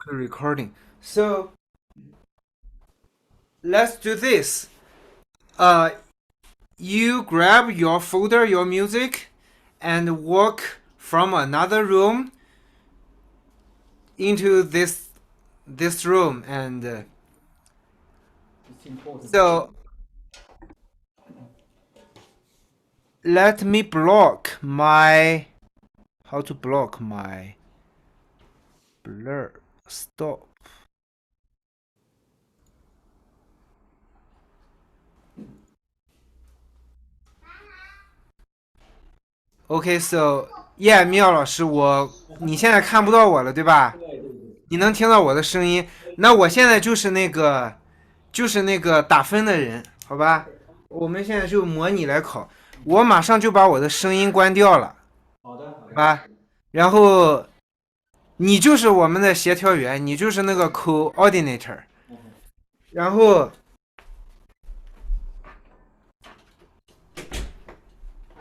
Okay, recording. So let's do this. Uh, you grab your folder, your music, and walk from another room into this room. And so let me block my how to block my blur. Stop. Okay, so yeah，妙老师，你现在看不到我了，对吧？你能听到我的声音？那我现在就是那个打分的人，好吧？我们现在就模拟来考，我马上就把我的声音关掉了，好吧？然后你就是我们的协调员，你就是那个 coordinator，然后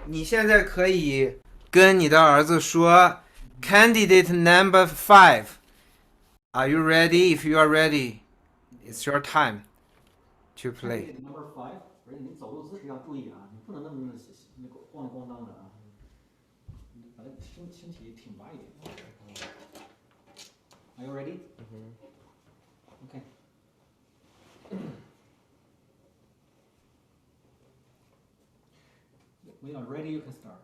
你现在可以跟你的儿子说，Candidate number five，Are you ready? If you are ready, it's your time to play. Number 5，不是你走路姿势要注意啊，你不能那个晃里咣当的啊，你把那身体挺拔一点。Are you ready? Okay. When you are ready, you can start.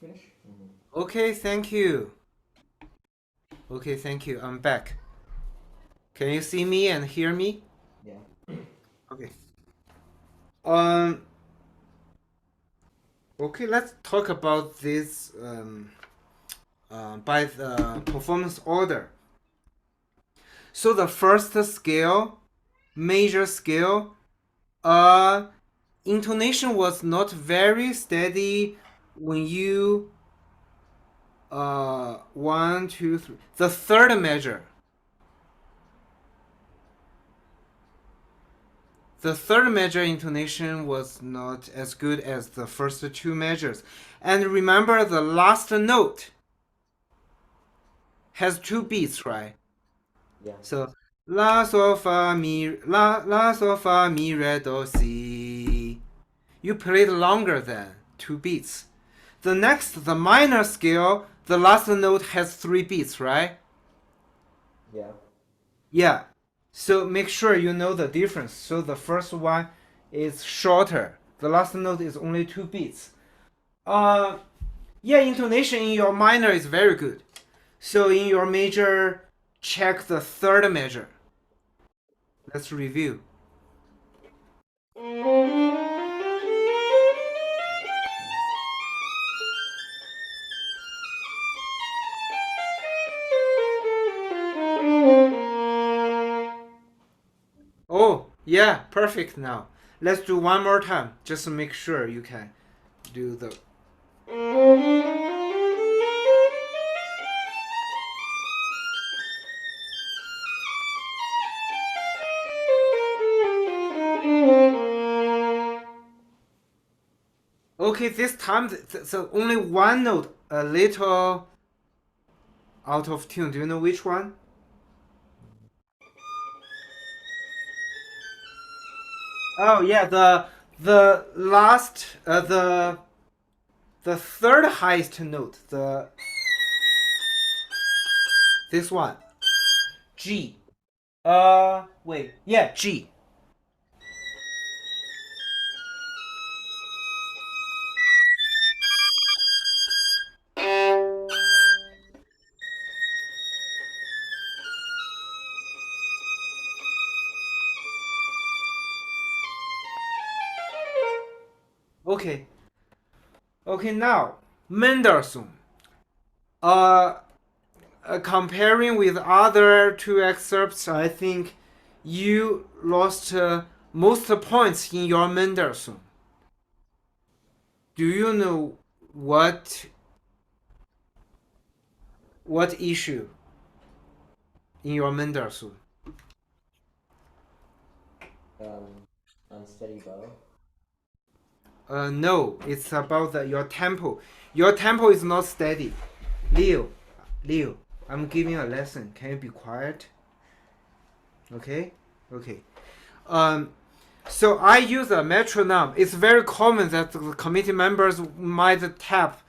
finish. Okay, thank you. Okay, thank you. I'm back. Can you see me and hear me? Yeah. Okay. Um. Okay, let's talk about this by the performance order. So the first scale, major scale, uh, intonation was not very steady when you 1, 2, 3. The third measure. The third measure intonation was not as good as the first two measures. And remember, the last note has two beats, right? Yeah. So la sol fa mi la sol fa mi re do si. You played longer than two beats. The next, the minor scale, the last note has three beats, right? Yeah. Yeah. So make sure you know the difference. So the first one is shorter. The last note is only two beats. Uh, yeah, intonation in your minor is very good. So in your major, check the third measure. Let's review. Oh, yeah, perfect now. Let's do one more time. Just to make sure you can do the. Okay, this time so only one note a little out of tune. Do you know which one? Oh yeah, the last the third highest note, the this one, G. Wait, yeah, G. Okay, okay now Mendelssohn. Uh, Comparing with other two excerpts, I think you lost most points in your Mendelssohn. Do you know what what issue in your Mendelssohn? Um, unsteady bow. No, it's about your tempo. Your tempo is not steady. Leo, Leo, I'm giving a lesson. Can you be quiet? Okay, okay. Um, so I use a metronome. It's very common that the committee members might tap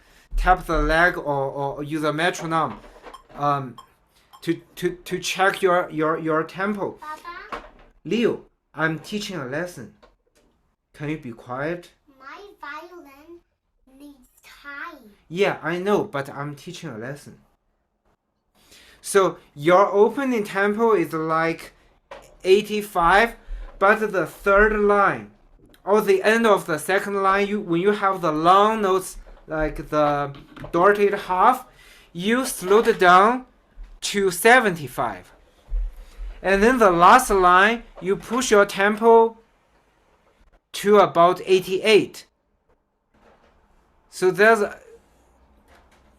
the leg or use a metronome um, to check your tempo. Papa, Leo, I'm teaching a lesson. Can you be quiet? my violin needs time. Yeah, I know, but I'm teaching a lesson. So your opening tempo is like 85, but the third line or the end of the second line, when you have the long notes like the dotted half, you slow it down to 75. And then the last line, you push your tempo to about 88. So there's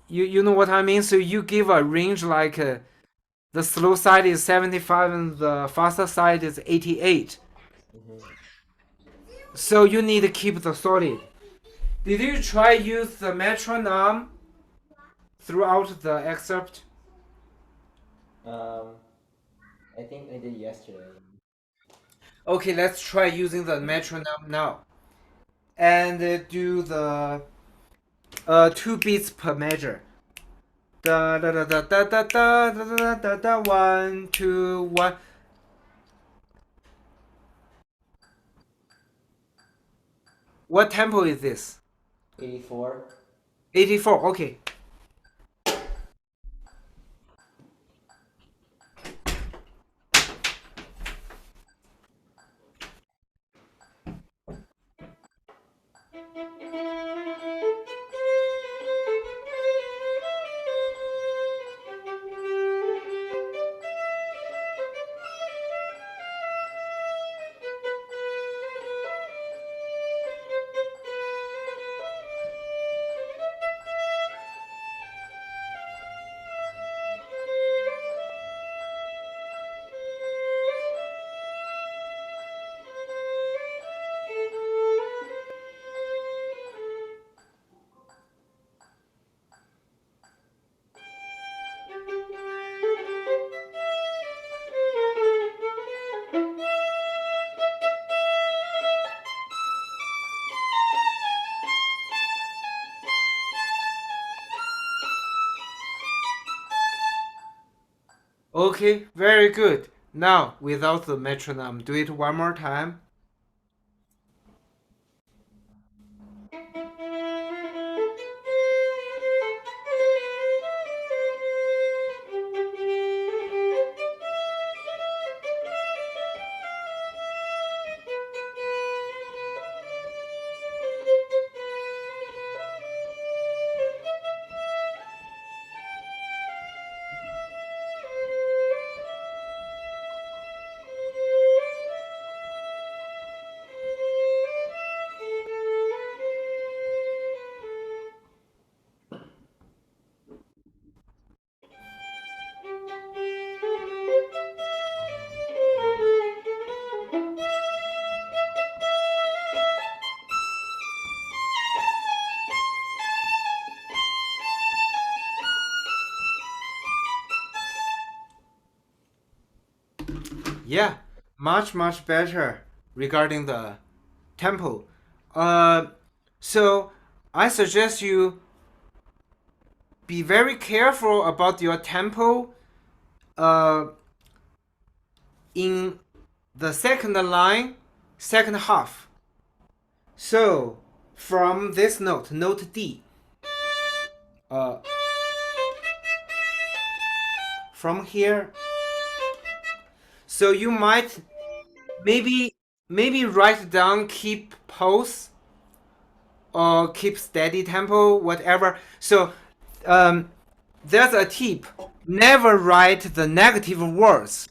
you know what I mean? So you give a range like the slow side is 75 and the faster side is 88. So you need to keep the solid. Did you try use the metronome throughout the excerpt? Um, I think I did yesterday. Okay, let's try using the metronome now. And do the two beats per measure. Da da da da da da da da da da da 1, 2, 1. What tempo is this? 84. 84. Okay. Okay, very good. Now, without the metronome, do it one more time. Yeah, much better regarding the tempo. Uh, so I suggest you be very careful about your tempo. Uh, in the second line, second half. So from this note, note D. Uh, from here. So you might maybe write down keep pulse or keep steady tempo, whatever. So um, there's a tip: never write the negative words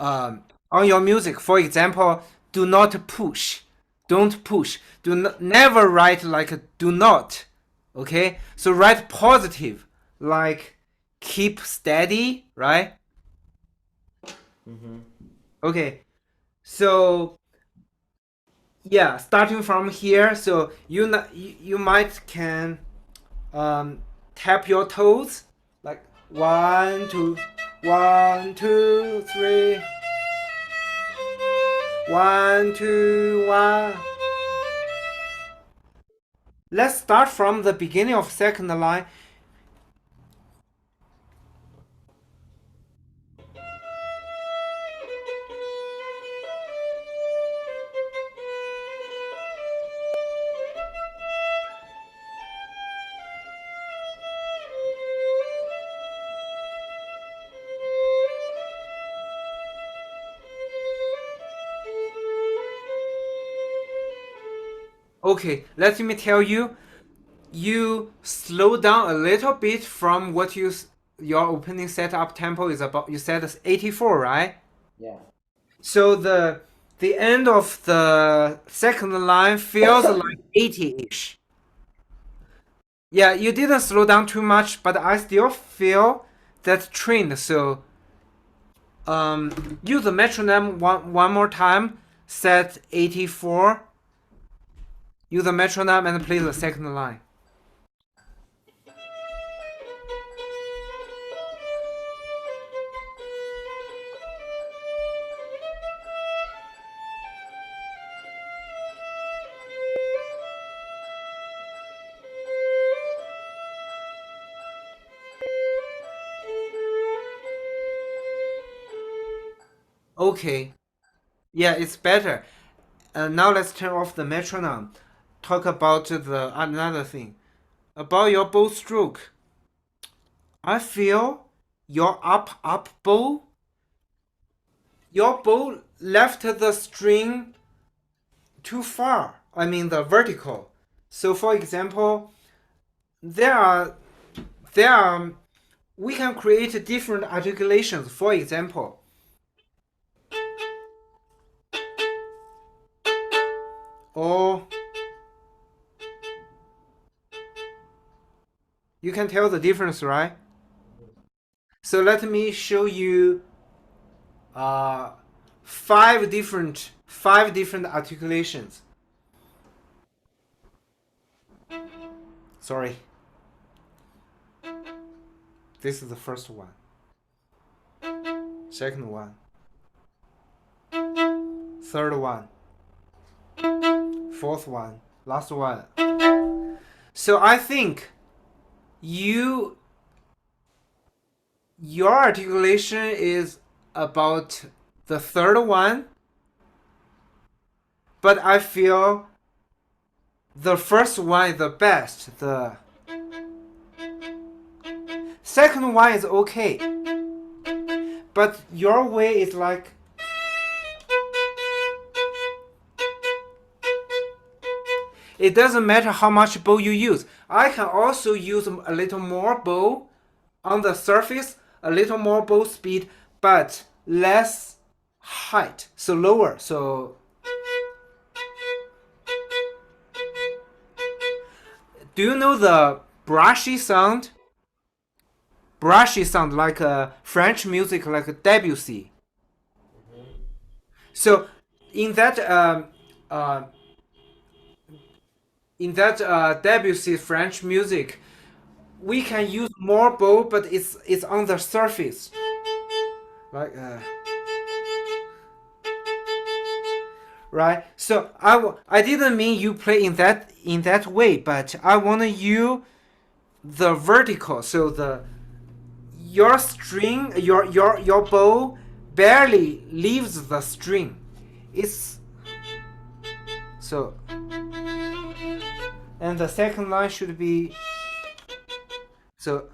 on your music. For example, do not push, don't push. Do not, never write like do not. Okay, so write positive, like keep steady, right? Okay, so yeah, starting from here, so you might can um, tap your toes like 1 2 1 2 3 1 2 1. Let's start from the beginning of second line. Okay, let me tell you, you slow down a little bit from what your opening setup tempo is about. You said it's 84, right? Yeah. So the end of the second line feels like 80-ish. Yeah, you didn't slow down too much, but I still feel that trend. So use the metronome one more time. Set 84. Use the metronome and play the second line. Okay. Yeah, it's better. Now let's turn off the metronome. Talk about the another thing. about your bow stroke. I feel your up bow, your bow left the string too far. I mean the vertical. So for example, there are there are we can create different articulations. For example, or you can tell the difference, right? So let me show you uh, five different articulations. Sorry, this is the first one. Second one. Third one. Fourth one. Last one. So I think you your articulation is about the third one, but I feel the first one is the best. The second one is okay, but your way is like it doesn't matter how much bow you use. I can also use a little more bow on the surface, a little more bow speed, but less height, so lower. So do you know the brushy sound? Brushy sound like French music, like Debussy. So in that uh, Debussy French music, we can use more bow, but it's on the surface, like right. So I didn't mean you play in that way, but I want you the vertical. So the your string, your bow barely leaves the string. It's so, and the second line should be so.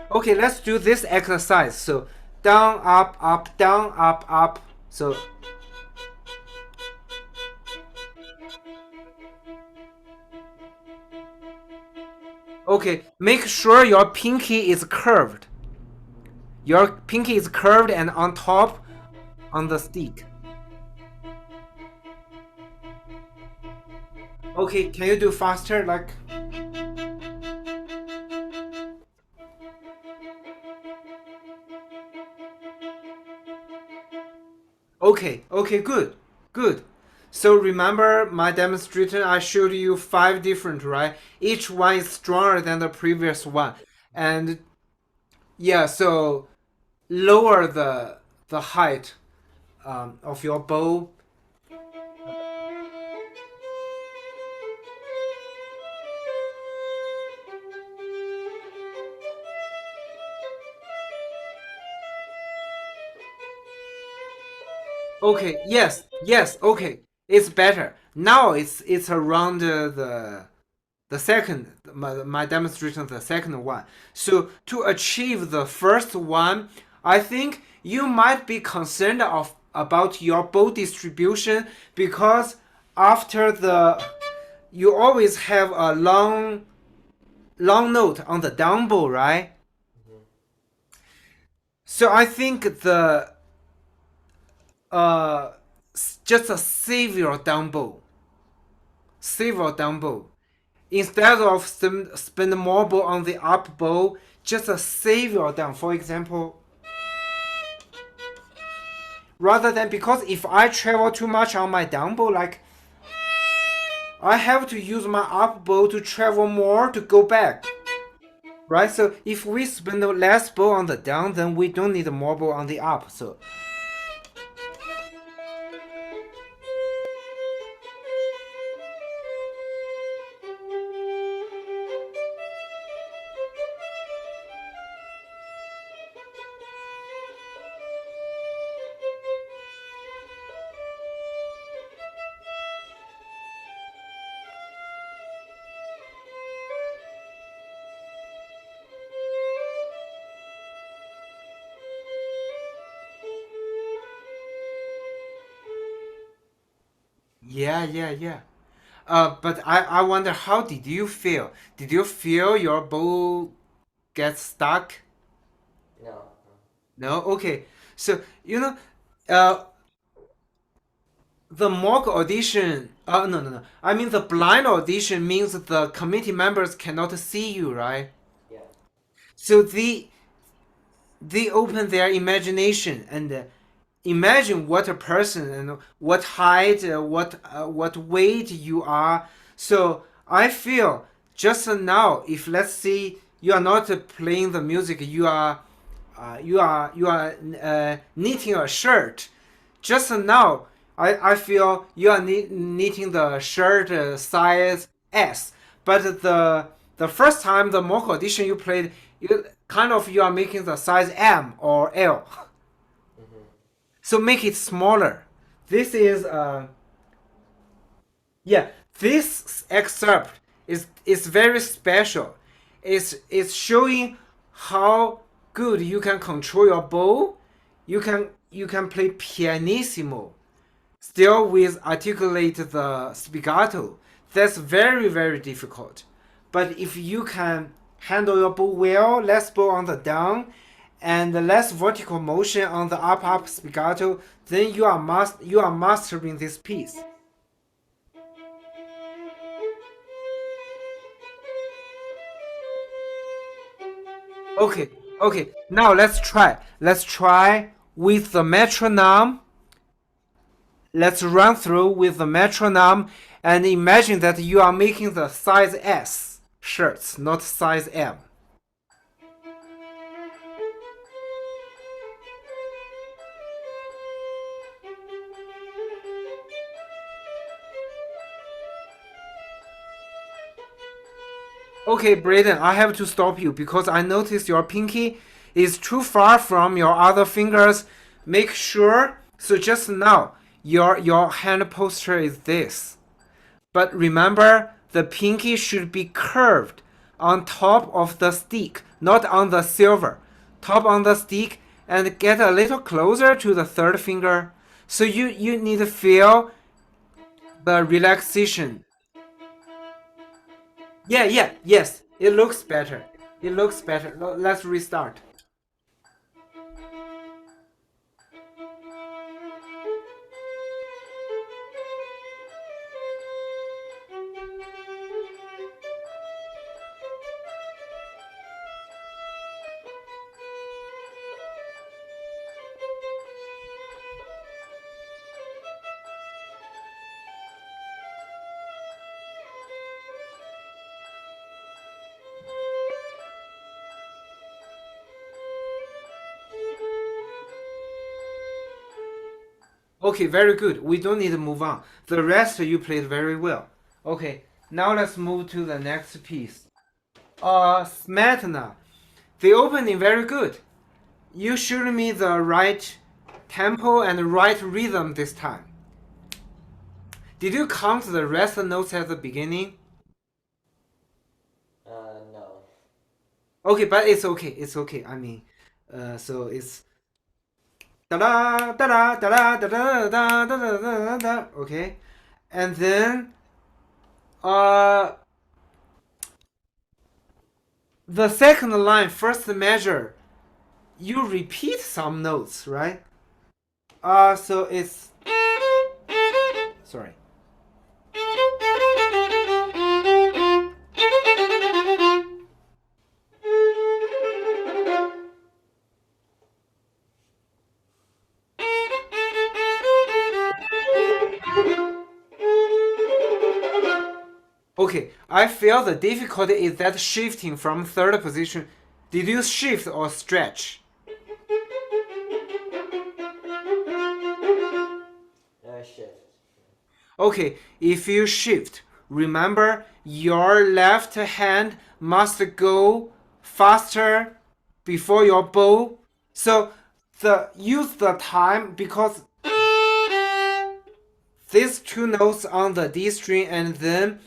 Okay, let's do this exercise. So down, up, up, down, up, up. So okay, make sure your pinky is curved. Your pinky is curved and on top on the stick. Okay, can you do faster? Like okay, okay, good, good. So remember my demonstration, I showed you five different, right? Each one is stronger than the previous one. And yeah, so lower the height of your bow. Okay, yes, yes, okay. It's better. Now it's around the second my demonstration of the second one. So to achieve the first one, I think you might be concerned of about your bow distribution because after the you always have a long note on the down bow, right? So I think the uh just a save your down bow. Save your down bow. Instead of spend more bow on the up bow, just save your down. For example, rather than because if I travel too much on my down bow, like I have to use my up bow to travel more to go back. Right? So if we spend less bow on the down, then we don't need more bow on the up. So Yeah. But I wonder, how did you feel? Did you feel your bow get stuck? No, no. No? Okay. So, uh, the mock audition, no. I mean, the blind audition means the committee members cannot see you, right? Yeah. So they open their imagination and imagine what a person and what height, what weight you are. So I feel just now, if let's say you are not playing the music, you are knitting a shirt. Just now, I feel you are knitting the shirt size S, but the first time the mock audition you played, you are making the size M or L. Mm-hmm. So make it smaller. This is yeah. This excerpt is very special. It's showing how good you can control your bow. You can play pianissimo still with articulate the spiccato. That's very difficult. But if you can handle your bow well, less bow on the down, and less vertical motion on the up spiccato, then you are mastering this piece. Okay, okay. Now let's try. Let's try with the metronome. Let's run through with the metronome and imagine that you are making the size S shirts, not size M. Okay, Braden, I have to stop you because I noticed your pinky is too far from your other fingers. Make sure. So just now, your hand posture is this. But remember, the pinky should be curved on top of the stick, not on the silver. Top on the stick and get a little closer to the third finger. So you need to feel the relaxation. Yes. It looks better. It looks better. Let's restart. Okay, very good. We don't need to move on. The rest you played very well. Okay, now let's move to the next piece. Smetana. The opening very good. You showed me the right tempo and right rhythm this time. Did you count the rest notes at the beginning? No. Okay, but it's okay. It's okay. I mean, so it's da da da da da da da da da da da da. Okay, and then uh the second line, first measure, you repeat some notes, right? So it's sorry. Okay, I feel the difficulty is that shifting from third position. Did you shift or stretch? Shift. Okay, if you shift, remember your left hand must go faster before your bow. So use the time because these two notes on the D string and then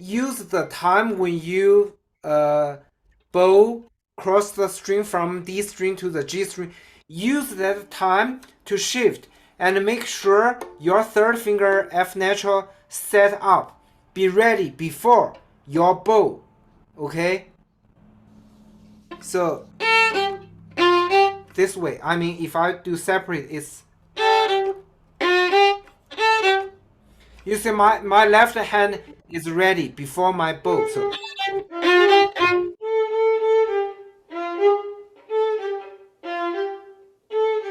use the time when you bow cross the string from D string to the G string. Use that time to shift and make sure your third finger F natural set up. Be ready before your bow. Okay? So this way. I mean, if I do separate, it's you see my left hand is ready before my bow. So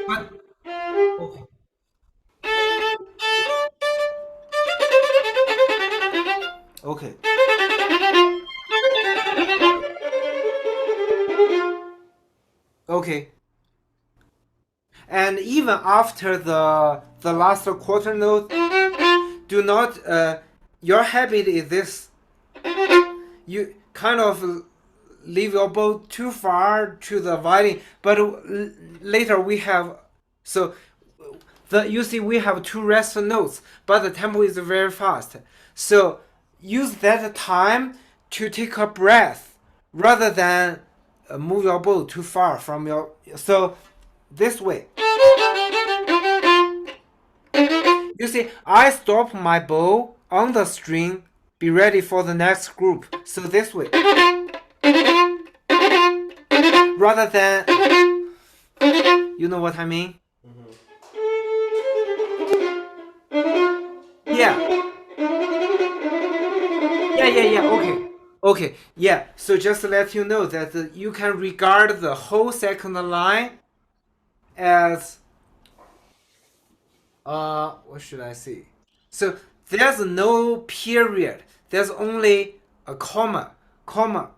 but okay. Okay. And even after the last quarter note, do not your habit is this. You kind of leave your bow too far to the violin, but later we have so you see we have two rest notes, but the tempo is very fast. So use that time to take a breath rather than move your bow too far from your. So this way. You see, I stop my bow on the string, be ready for the next group. So this way. Rather than, you know what I mean? Yeah. Yeah. Okay. Okay. Yeah. So just to let you know that you can regard the whole second line as what should I say? So there's no period. There's only a comma, comma,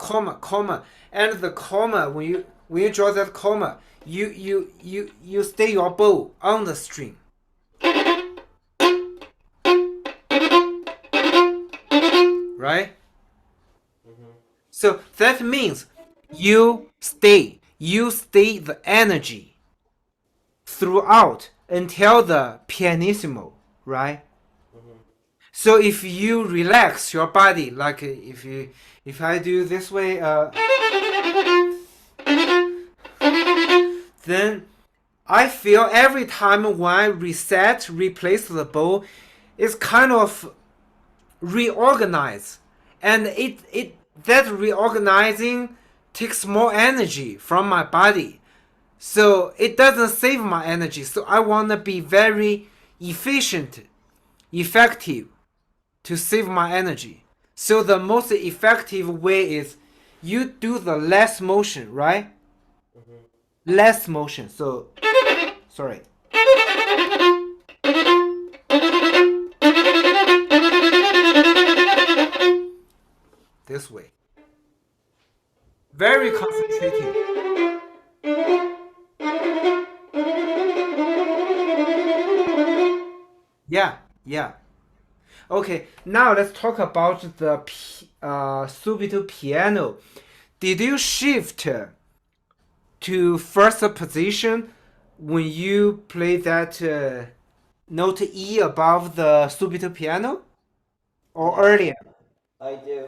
and the comma when you draw that comma, you stay your bow on the string, right? So that means you stay the energy throughout until the pianissimo, right? So if you relax your body, like if I do this way, then I feel every time when I replace the bow, it's kind of reorganize, and it that reorganizing takes more energy from my body, so it doesn't save my energy. So I want to be very effective to save my energy. So the most effective way is you do the less motion, right? Less motion. So sorry. This way. Very concentrated. Yeah. Okay, now let's talk about the subito piano. Did you shift to first position when you play that note E above the subito piano, or earlier? I do.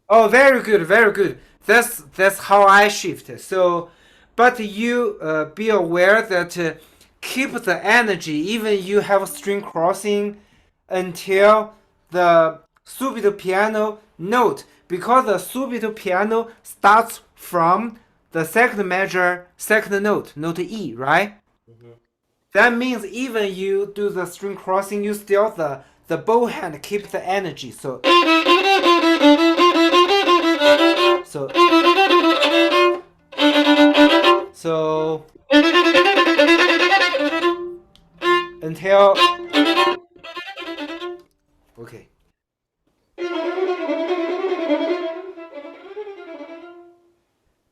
Oh, very good, very good. That's how I shift. So, but you be aware that keep the energy even you have string crossing until the subito piano note, because the subito piano starts from the second measure, second note, note E, right? That means even you do the string crossing, you still the bow hand keep the energy. So so until okay.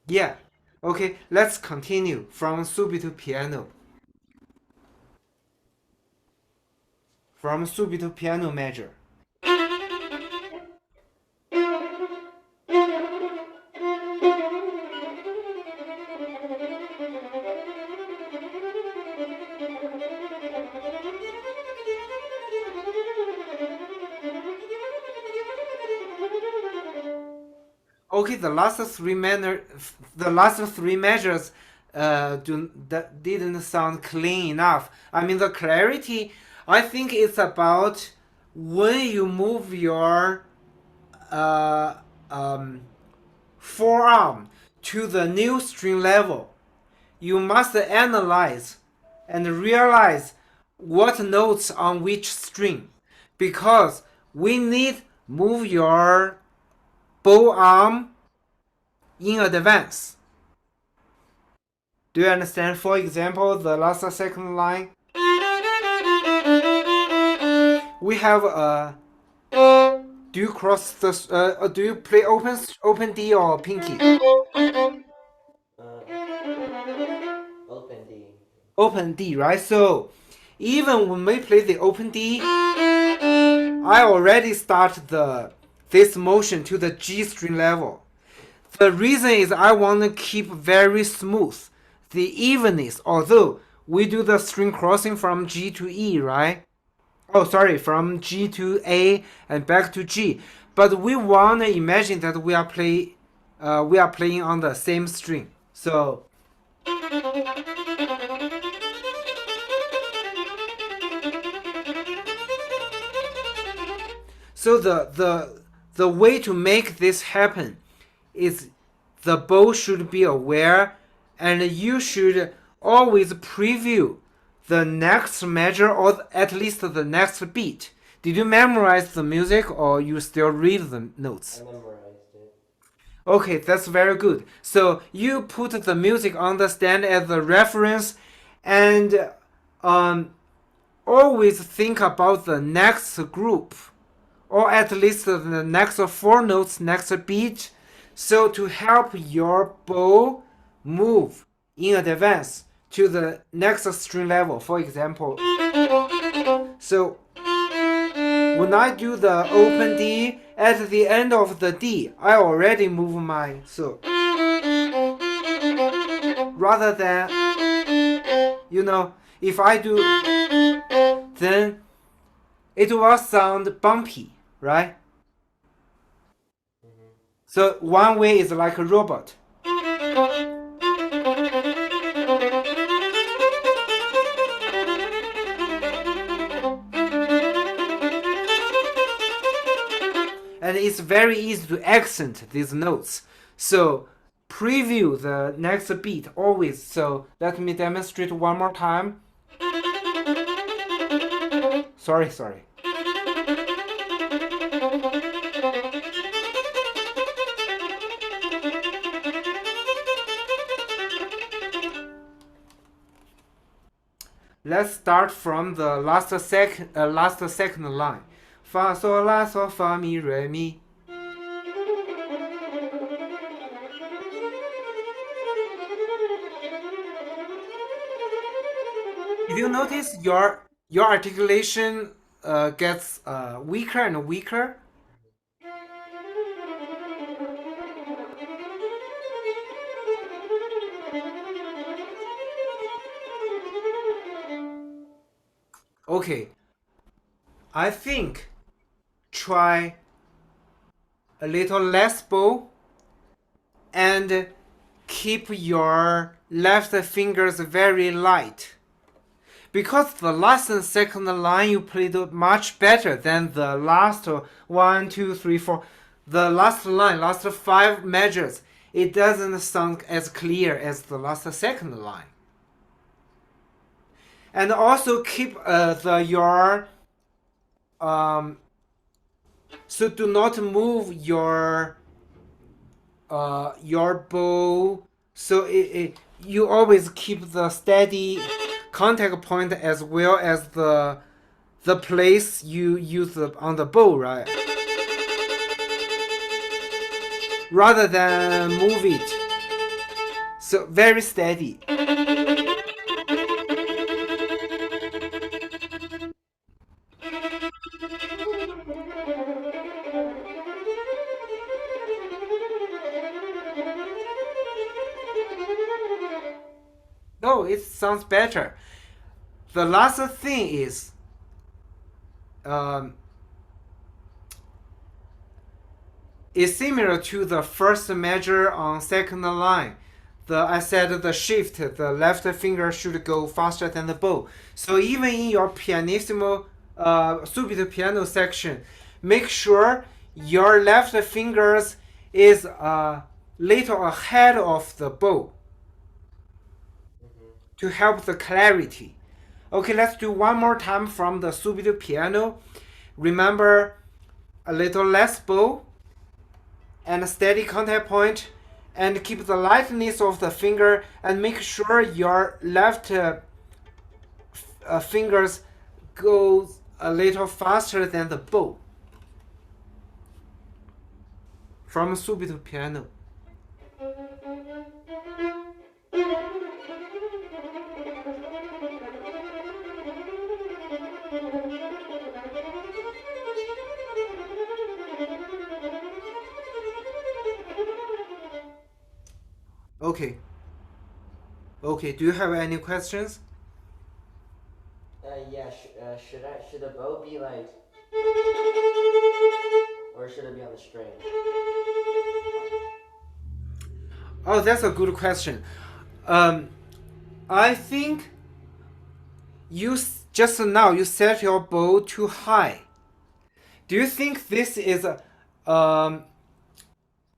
Yeah. Okay, let's continue from subito piano. From subito piano major. Okay, the last three measures that didn't sound clean enough. I mean the clarity. I think it's about when you move your uh, um, forearm to the new string level. You must analyze and realize what notes on which string, because we need move your bow arm in advance. Do you understand? For example, the last second line, we have a. Do you cross the? Do you play open D or pinky? Open D. Open D, right? So even when we play the open D, I already start this motion to the G string level. The reason is I want to keep very smooth the evenness. Although we do the string crossing from G to E, right? Oh, sorry, from G to A and back to G. But we want to imagine that we are playing on the same string. So the way to make this happen is the bow should be aware, and you should always preview the next measure or at least the next beat. Did you memorize the music or you still read the notes? I memorized it. Okay, that's very good. So you put the music on the stand as a reference, and always think about the next group, or at least the next four notes, next beat, so to help your bow move in advance to the next string level. For example, so when I do the open D, at the end of the D, I already move my so. Rather than, if I do, then it will sound bumpy, right? Mm-hmm. So one way is like a robot. And it's very easy to accent these notes. So preview the next beat always. So let me demonstrate one more time. Sorry. Let's start from the last second line. Fa sol la sol fa mi re mi. If you notice your articulation gets weaker and weaker. Okay, I think try a little less bow and keep your left fingers very light. Because the last and second line you played much better than the last 1, 2, 3, 4. The last line, last 5 measures, it doesn't sound as clear as the last second line. And also keep your so do not move your bow. So you always keep the steady contact point as well as the place you use on the bow, right? Rather than move it. So very steady. No, it sounds better. The last thing is is similar to the first measure on second line. I said the shift, the left finger should go faster than the bow. So even in your pianissimo, subito piano section, make sure your left fingers is a little ahead of the bow to help the clarity. Okay, let's do one more time from the subito piano. Remember, a little less bow and a steady contact point, and keep the lightness of the finger, and make sure your left fingers goes a little faster than the bow from subito piano. Okay. Okay, do you have any questions? Yeah. Should the bow be like, or should it be on the string? Oh, that's a good question. I think just now you set your bow too high. Do you think this is a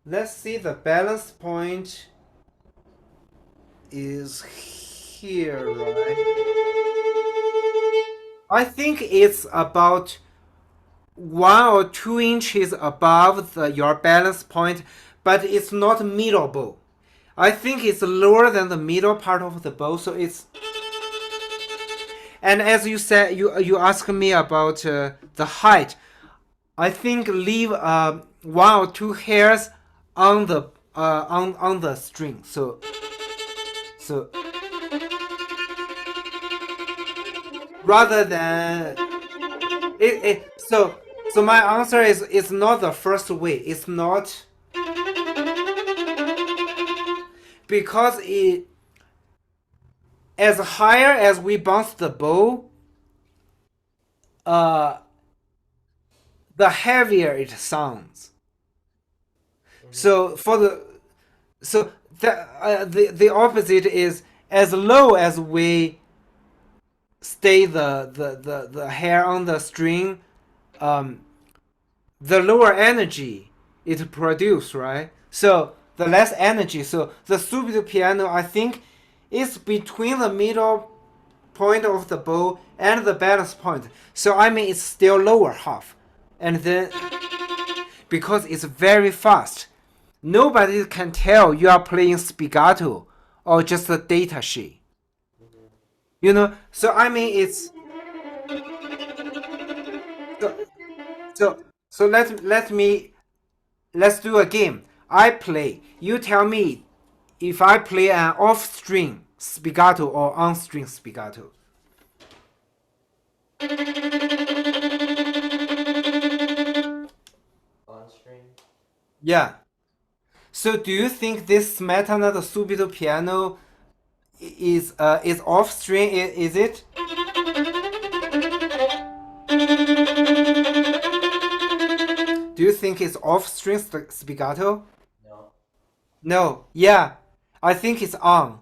let's see, the balance point is here, right? I think it's about 1 or 2 inches above your balance point, but it's not middle bow. I think it's lower than the middle part of the bow, so it's. And as you said, you asked me about the height. I think leave 1 or 2 hairs on the on the string. So rather than so my answer is it's not the first way. It's not because it as higher as we bounce the bow, the heavier it sounds. So the opposite is as low as we stay the hair on the string, the lower energy it produces, right? So the less energy. So the subito piano, I think, is between the middle point of the bow and the balance point. So I mean, it's still lower half, and then because it's very fast, nobody can tell you are playing spiccato or just a data sheet. You know, so I mean, it's so let's do a game. I play. You tell me if I play an off string spiccato or on string spiccato. On string? Yeah. So do you think this Smetana the subito piano is off string? Is it? Do you think it's off string spiccato? No. No. Yeah. I think it's on.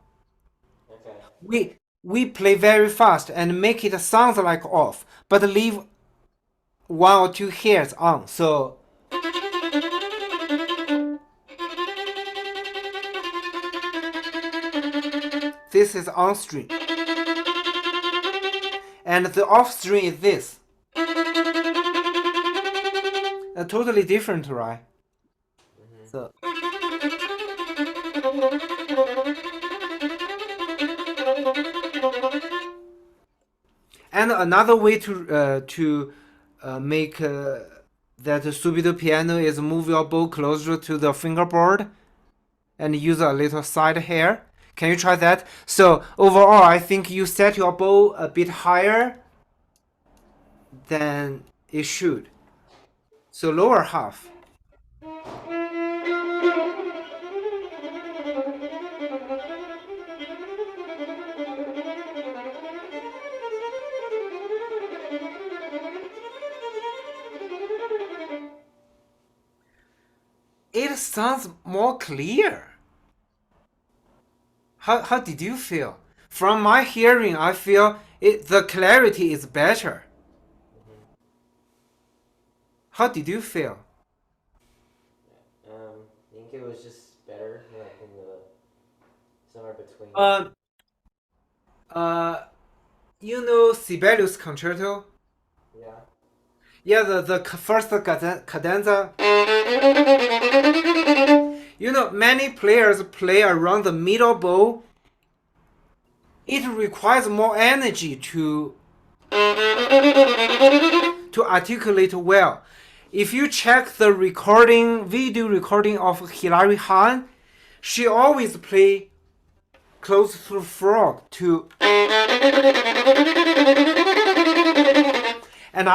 Okay. We play very fast and make it sound like off, but leave 1 or 2 hairs on. So this is on string, and the off string is this. Totally different, right? So and another way to make that subito piano is move your bow closer to the fingerboard and use a little side hair. Can you try that? So overall, I think you set your bow a bit higher than it should. So lower half. it sounds more clear. How did you feel? From my hearing, I feel the clarity is better. How did you feel? I think it was just better, like in the somewhere between. Uh, uh, you know Sibelius Concerto? Yeah. Yeah, the first cadenza. You know, many players play around the middle bow. It requires more energy to articulate well. If you check the video recording of Hilary Hahn, she always play close to frog to, and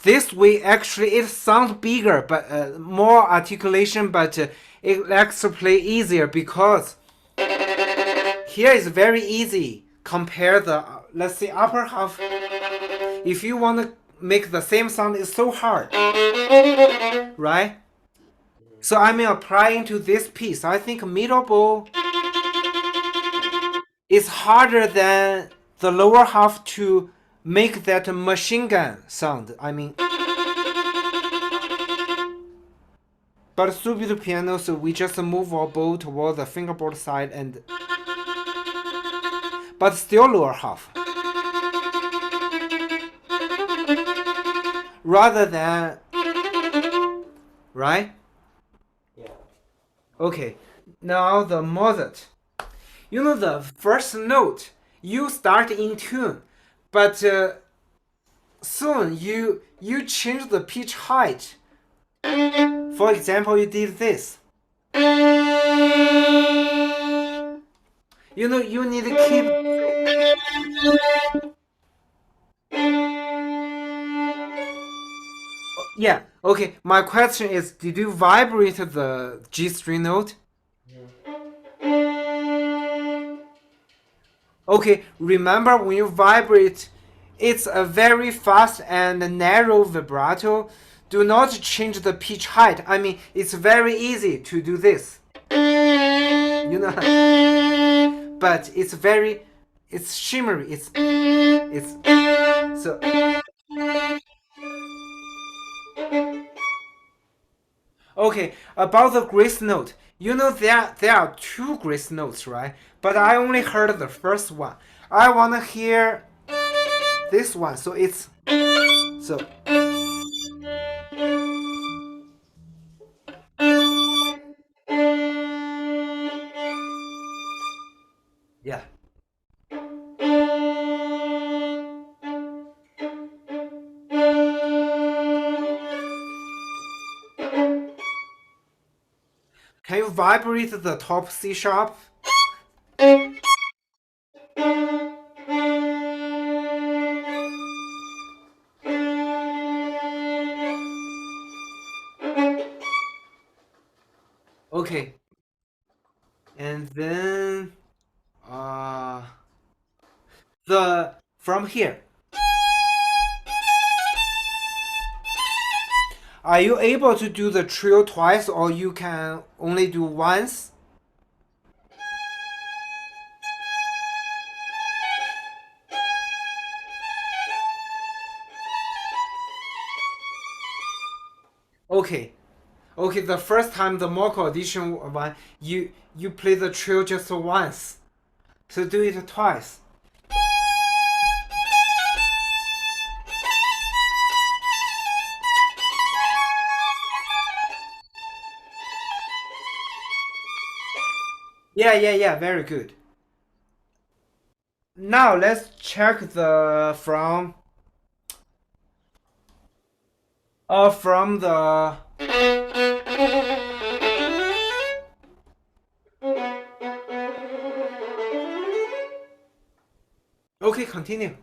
this way actually it sounds bigger but more articulation, but it likes to play easier because here is very easy. Compare the let's say upper half. If you want to make the same sound, it's so hard, right? So I'm applying to this piece. I think middle bow is harder than the lower half to make that machine gun sound. I mean, but subito piano, so we just move our bow toward the fingerboard side and, but still lower half. Rather than, right? Yeah. Okay, now the Mozart. You know the first note, you start in tune, but soon you change the pitch height. For example, you did this. You know, you need to keep. Yeah, okay. My question is, did you vibrate the G string note? Okay, remember when you vibrate, it's a very fast and narrow vibrato. Do not change the pitch height. I mean, it's very easy to do this. You know, but it's shimmery. It's so. Okay, about the grace note. You know there are two grace notes, right? But I only heard the first one. I wanna hear this one, so it's so. Yeah. Can you vibrate the top C sharp? Okay. And then the from here. Are you able to do the trio twice or you can only do once? Okay. Okay, the first time the Mocha audition one, you play the trio just once. So do it twice. Yeah, very good. Now let's check the from the okay, continue.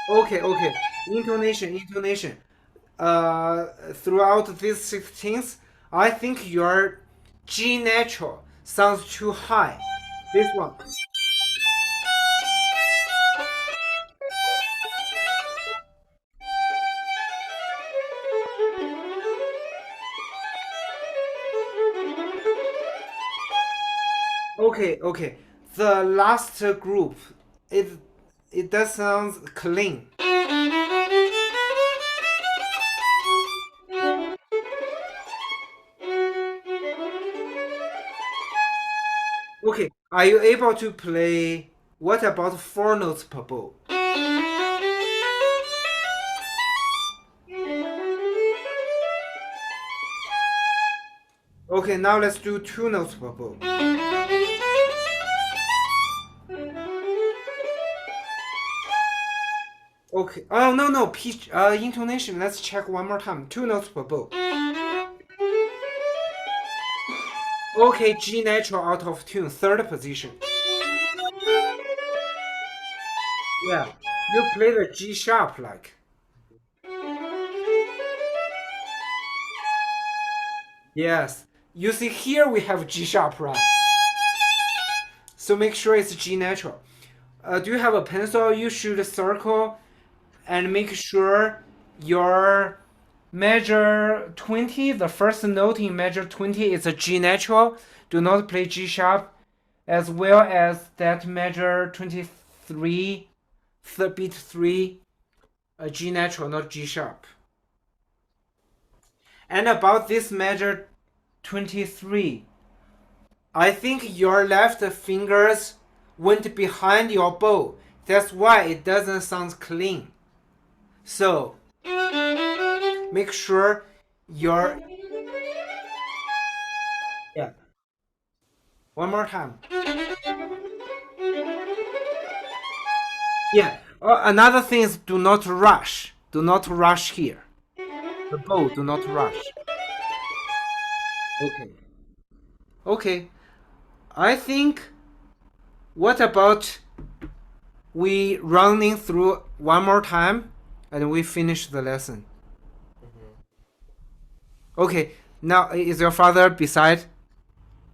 Okay. Intonation. Throughout these 16th, I think your G natural sounds too high. This one. Okay, okay. The last group, it it does sound clean. Okay, are you able to play? What about 4 notes per bow? Okay, now let's do 2 notes per bow. Okay. Oh no no pitch intonation. Let's check one more time. 2 notes per bow. Okay, G natural out of tune, third position. Yeah, you play the G sharp like. Yes. You see here we have G sharp, right? So make sure it's G natural. Do you have a pencil? You should circle and make sure your measure 20, the first note in measure 20 is a G natural. Do not play G sharp, as well as that measure 23, beat 3, a G natural, not G sharp. And about this measure 23, I think your left fingers went behind your bow. That's why it doesn't sound clean. So make sure your, yeah, one more time. Yeah. Another thing is do not rush. Do not rush here. The bow, do not rush. Okay. Okay. I think. What about we running through one more time and we finish the lesson? Okay. Now is your father beside,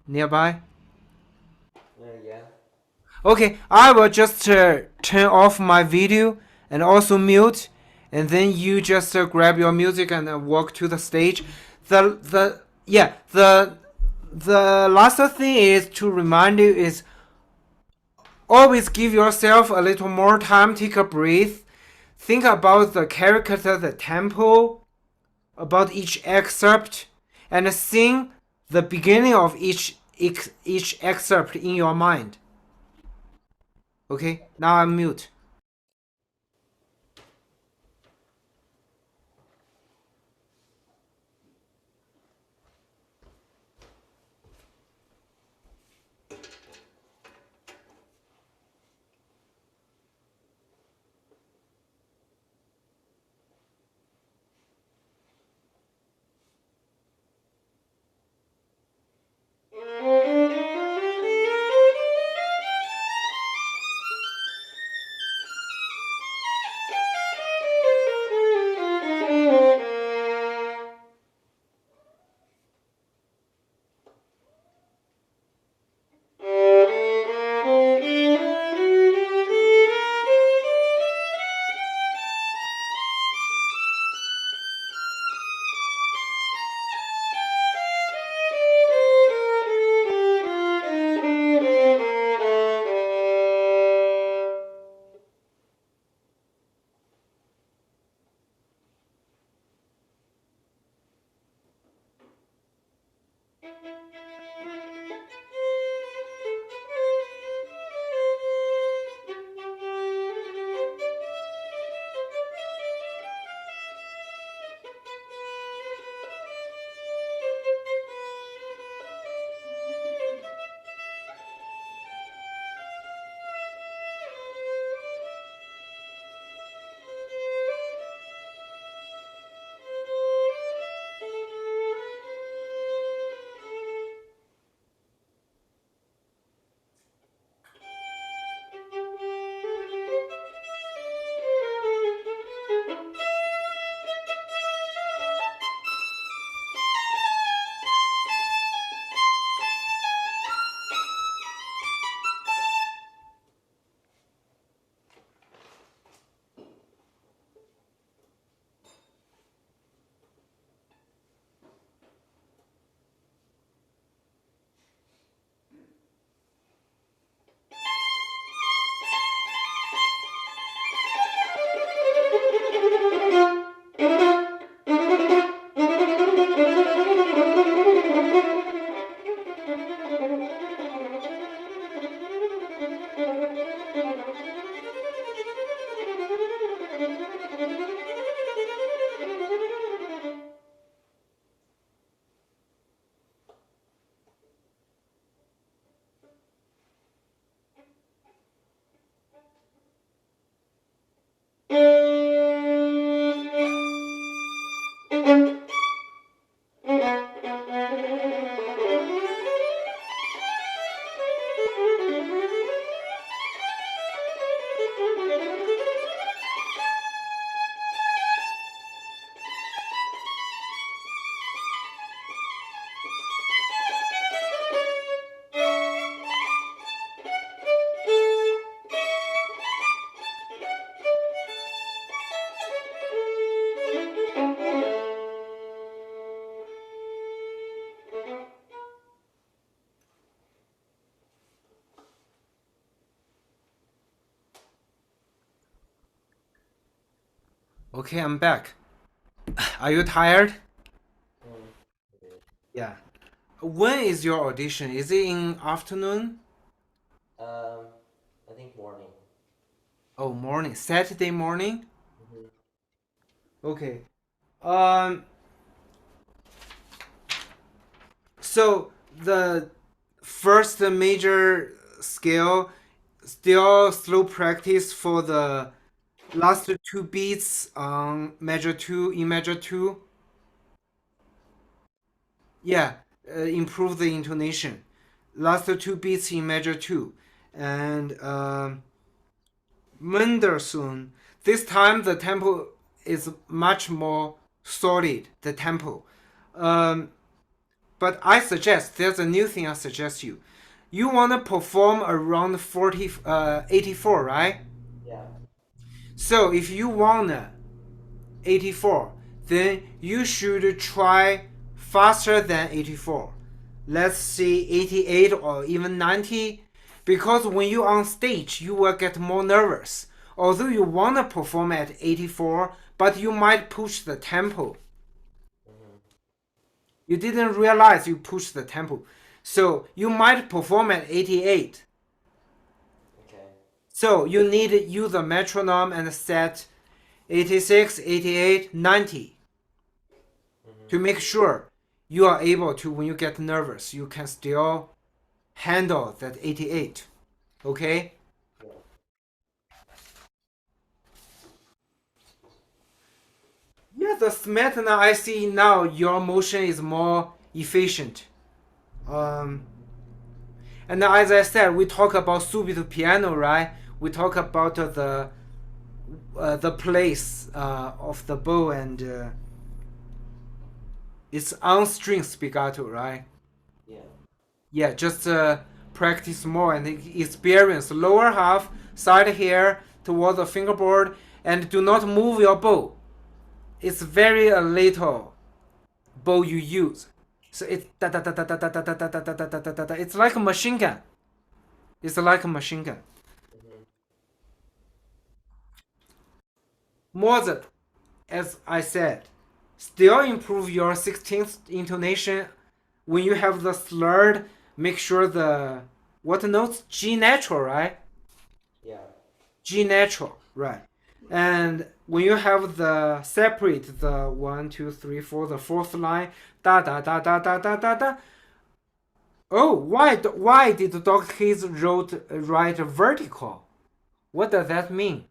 nearby? Yeah. Okay, I will just turn off my video and also mute, and then you just grab your music and walk to the stage. The last thing is to remind you is always give yourself a little more time, take a breath, think about the character, the tempo, about each excerpt, and sing the beginning of each excerpt in your mind. Okay, now I'm mute. Okay, I'm back. Are you tired? Okay. Yeah. When is your audition? Is it in afternoon? Um, I think morning. Oh, morning. Saturday morning? Mm-hmm. Okay. Um, so the first major scale, still slow practice for the last two beats on measure two, in measure two. Yeah, improve the intonation. Last two beats in measure two. And Mendelssohn, this time the tempo is much more solid, the tempo. Um, but I suggest, there's a new thing I suggest you. You want to perform around 84, right? Yeah. So if you want 84, then you should try faster than 84. Let's see 88 or even 90, because when you're on stage, you will get more nervous. Although you want to perform at 84, but you might push the tempo. Mm-hmm. You didn't realize you pushed the tempo. So you might perform at 88. Okay. So you need to use a metronome and set 86, 88, 90 to Mm-hmm. make sure you are able to, when you get nervous, you can still handle that 88. Okay? Yeah. Yeah, the Smetana I see now, your motion is more efficient. Um, and as I said, we talk about subito piano, right? We talk about the place of the bow and it's on string spiccato, right? Yeah. Yeah, just practice more and experience lower half side here toward the fingerboard and do not move your bow. It's very a little bow you use. So it's da da da da da da da da da da da da da da da. It's like a machine gun. It's like a machine gun. Mm-hmm. Mozart, as I said, still improve your 16th intonation when you have the slurred. Make sure the what notes G natural, right? Yeah. G natural, right? And when you have the separate the one, two, three, four, the fourth line, da da da da da da da da. Oh, why did Dr. Hayes write vertical? What does that mean?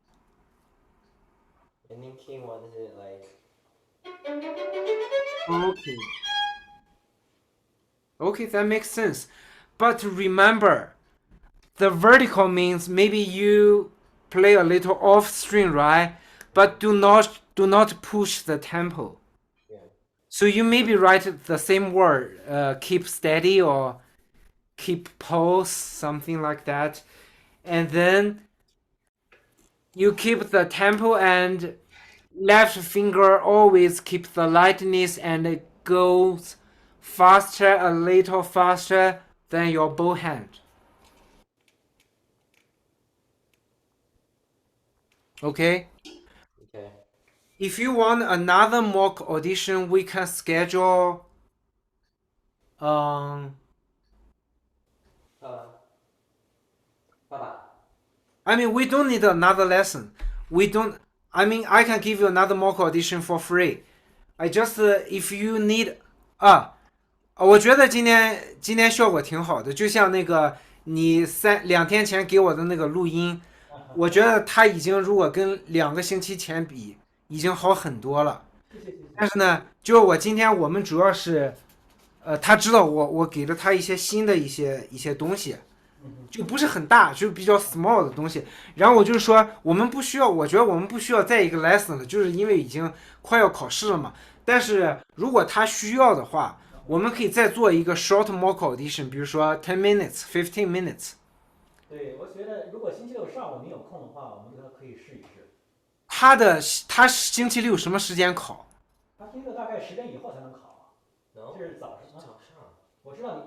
I think he wanted it like. Okay, okay, that makes sense. But remember, the vertical means maybe you play a little off string, right? But do not push the tempo. Yeah. So you maybe write the same word, keep steady or keep pulse, something like that, and then you keep the tempo and left finger always keep the lightness and it goes faster, a little faster than your bow hand. Okay. Okay. If you want another mock audition, we can schedule. Um, Uh, Baba. I mean, we don't need another lesson. We don't. I mean, I can give you another mock audition for free. I just if you need 啊，我觉得今天效果挺好的，就像那个你2天前给我的那个录音，我觉得他已经如果跟2个星期前比，已经好很多了。谢谢谢谢。但是呢，就是我们主要是他知道我给了他一些新的一些东西，就不是很大，就比较 small 的东西。然后我就是说，我们不需要，我觉得我们不需要再一个 lesson 了，就是因为已经快要考试了嘛。但是如果他需要的话，我们可以再做一个 short mock audition，比如说10 minutes、15 minutes。对，我觉得如果星期六上午你有空的话，我们跟他可以试一试。他星期六什么时间考？他星期六大概10点以后才能考啊， No. 这是早上啊。早上。我知道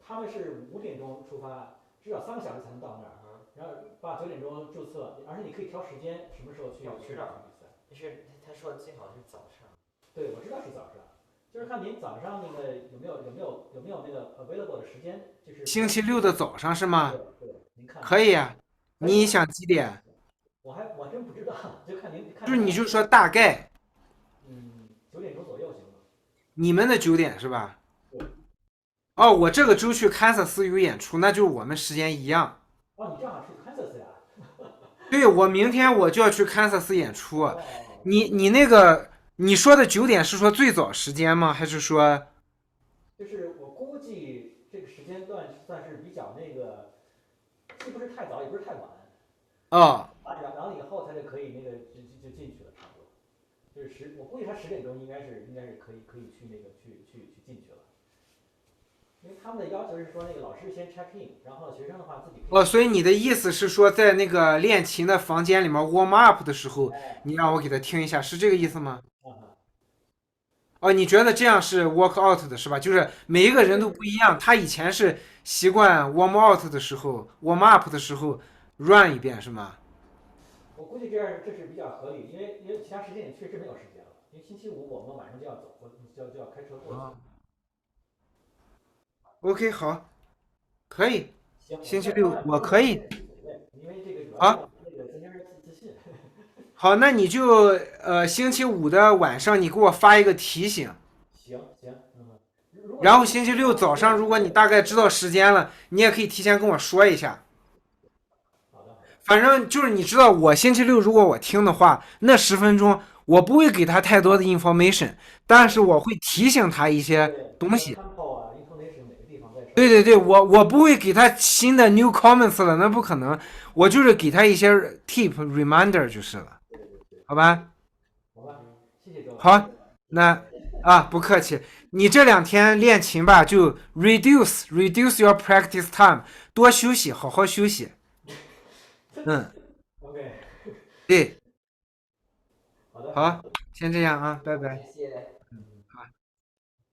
他们是5点钟出发，至少3个小时才能到那儿，然后8、9点钟注册，而且你可以调时间什么时候去我知道比赛。是他说最好是早上。对，我知道是早上，就是看您早上那个有没有那个 available 的时间，就是比如星期六的早上是吗？对对，您看看，可以啊。你可以吗？想几点？我真不知道，就看您看就是您俩，你就说大概9点钟左右行吗？你们的9点是吧？对，哦，我这个周去堪萨斯有演出，那就我们时间一样。哦，你正好去 Kansas 呀？对，我明天我就要去堪萨斯演出。哦，你那个你说的9点是说最早时间吗？还是说就是我估计这个时间段算是比较那个，既不是太早，也不是太晚，哦完了以后他就可以那个就进去了，差不多。就是我估计他10点钟应该是可以去那个去进去了，因为他们的要求是说那个老师先 check in，然后学生的话自己可以哦？所以你的意思是说，在那个练琴的房间里面 warm up 的时候，哎你让我给他听一下，是这个意思吗？啊，哦，你觉得这样是 work out 的是吧？就是每一个人都不一样，他以前是习惯 warm out 的时候，warm up 的时候 run 一遍是吗？我估计这是比较合理，因为其他时间也确实没有时间了，因为星期五我们晚上就要走，就要开车过去。啊，OK，好，可以，行，我星期这方六面不用担心，我可以。无所谓，因为这个主要是好，要那个增加自信。好，那你就星期五的晚上你给我发一个提醒，行行，如果然后星期星期六五的话，我早上如果你大概知道时间了，你也可以提前跟我说一下。好的好的，反正就是你知道，我星期六如果我听的话，那10分钟我不会给他太多的 information，但是我会提醒他一些对，东西。tempo 啊，intonation 哪个地方在什么？对对对，我不会给他新的 new comments 了，那不可能。我就是给他一些 tip reminder 就是了，对对对，好吧？好吧，谢谢周老师。好，那不客气。你这2天练琴吧，就 reduce your practice time，多休息，好好休息。嗯，OK，对，好的好的。好，先这样啊，拜拜。谢谢。